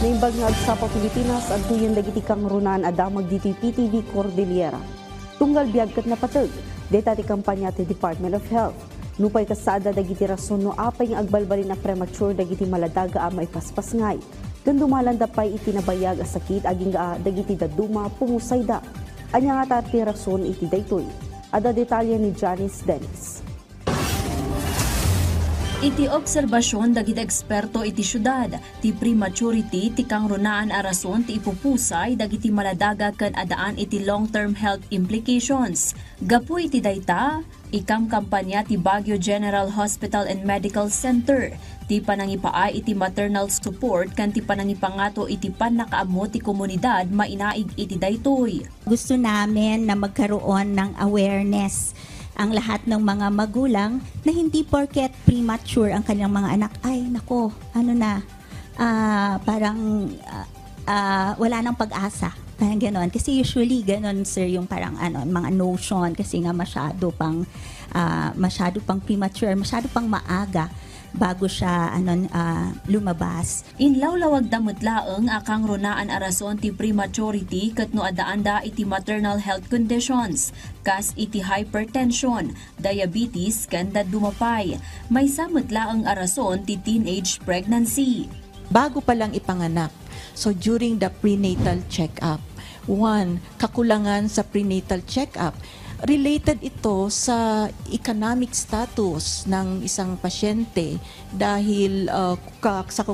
Naimbag nga sa Pilipinas at duyan dagiti kang runan adamag diti PTV Cordillera. Tunggal biag kat napatag, deta ti kampanya ti Department of Health. Nupay kasada dagiti rason no apay nga agbalbalin na premature dagiti maladaga a maipaspas ngay. Gandumalan dapay itinabayag a sakit aging dagiti daduma pumusayda. Anya nga ti rason iti daytoy. Ada detalye ni Janice Dennis. Iti obserbasyon dagiti eksperto iti syudad, ti prematurity ti kang runaan a rason ti ipupusay dagiti maladaga ken adaan iti long-term health implications. Gapu iti dayta, ikam kampanya ti Baguio General Hospital and Medical Center, ti panangipaay iti maternal support kan ti panangipangato iti panakaammo ti komunidad mainaig iti daytoy. Gusto namin na magkaroon ng awareness ang lahat ng mga magulang na hindi porket premature ang kanilang mga anak, ay nako, ano na, wala nang pag-asa. Parang gano'n. Kasi usually gano'n, sir, yung parang mga notion kasi nga masyado pang premature, masyado pang maaga bago siya lumabas. Inlawlawag damot laeng akang runaan a rason ti prematurity ket no adaanda iti maternal health conditions, kas iti hypertension, diabetes ken dadumapay. May samot laeng a rason ti teenage pregnancy. Bago pa lang ipanganak, so during the prenatal check-up, kakulangan sa prenatal check-up, related ito sa economic status ng isang pasyente dahil sa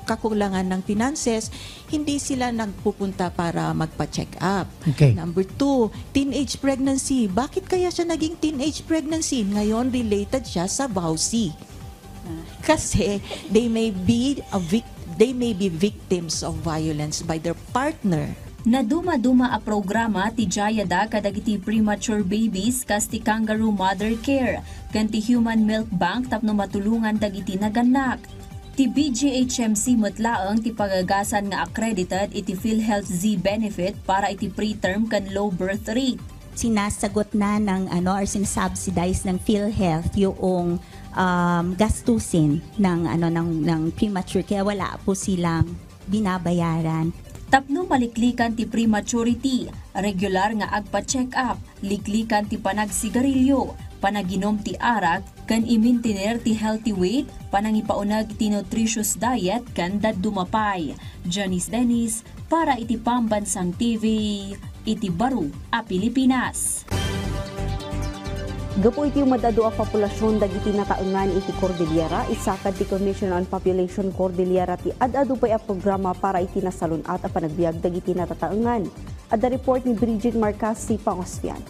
kakulangan ng finances, hindi sila nagpupunta para magpa-check up. Okay. Number 2, teenage pregnancy. Bakit kaya siya naging teenage pregnancy? Ngayon, related siya sa vowsy. Kasi they may be victims of violence by their partner. Na duma-duma a programa ti Jayada kadagiti premature babies kas ti Kangaroo Mother Care ken ti Human Milk Bank tapno matulungan dagiti naganak. Ti BGHMC mutlaeng ti pagagasan nga accredited iti PhilHealth Z benefit para iti preterm ken low birth rate. Sinasagot na ng or sinasubsidize ng PhilHealth yung gastusin ng premature, kaya wala po silang binabayaran. Tapno maliklikan ti prematurity, regular nga agpa-check up, liklikan ti panagsigarilyo, panaginom ti arak, kan i-maintainer ti healthy weight, panangipaunag ti nutritious diet, kan dadumapay. Janice Dennis, para iti Pambansang TV, iti Baro, a Pilipinas. Gapo iti madado a populasyon dagiti nataengan iti Cordillera, isakad ti Commission on Population Cordillera ti ad-adu pay a programa para iti nasalunat a panagbiag dagiti natataengan. Adda report ni Bridget Marcasi Pangosfian.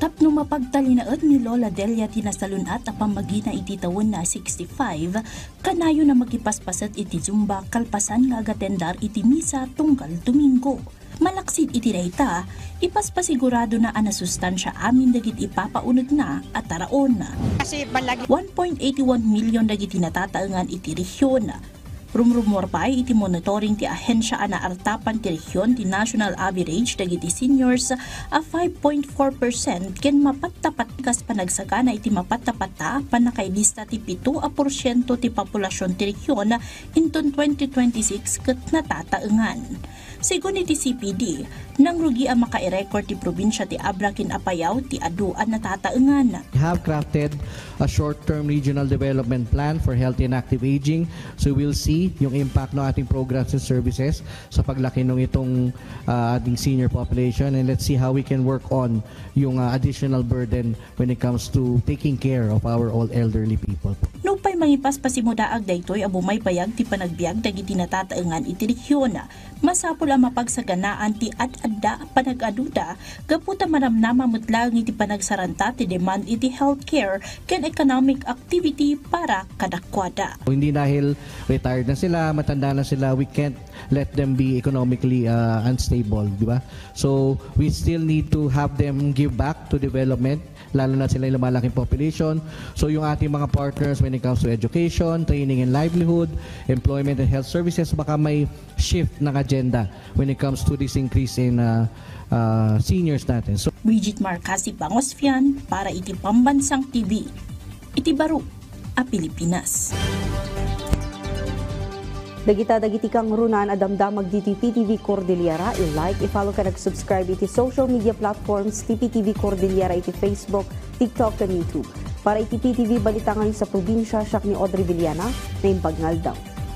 Tapno mapagtalinaed ni Lola Delia tinasalunat a pamagina iti tawon na 65, kanayo na magipaspaset iti Zumba kalpasan nga agatendar iti misa tunggal Domingo. Malaksid iti dayta, ipaspasigurado na anasustansya amin dagiti ipapaunod na at taraon na. 1.81 milyon dagiti natataengan iti rehiyon. Rumrumor pa iti monitoring ti ahensya na artapan ti rehiyon ti national average dagiti seniors a 5.4% ken mapattapat kas panagsagana iti mapattapata panakailista ti 7% ti populasyon ti rehiyon inton 2026 ket natataengan. Sigun iti CPD, nang rugi ang maka-record ti probinsya ti Abrakin Apayao ti aduan natataengan. We have crafted a short-term regional development plan for healthy and active aging. So we'll see yung impact ng ating programs and services sa paglaki ng itong ating senior population, and let's see how we can work on yung additional burden when it comes to taking care of our all elderly people. Nupay mangipas pasimudaag daytoy abumay payag ti panagbiag dagiti natataengan iti rehiyon. Masapul ang mapagsaganaan ti ad-adda panag-aduda gaputa manamnama mutlang iti panagsaranta ti demand iti healthcare ken economic activity para kadakwada. Hindi dahil retired na sila, matanda na sila, we can't let them be economically unstable, di ba? So we still need to have them give back to development, lalo na sila yung lumalaking population. So yung ating mga partners when it comes to education, training and livelihood, employment and health services, baka may shift ng agenda when it comes to this increase in seniors natin. So, Bridget Marcasi Pangosfian para iti Pambansang TV. Iti Baro, a Pilipinas. Dagita dagiti kang runan adamdamag diti PTV Cordillera, i-like, i-follow ka nag-subscribe iti social media platforms ti PTV Cordillera iti Facebook, TikTok, and YouTube. Para iti PTV balita ngayon sa probinsya, siya ni Audrey Villana na impagngaldang.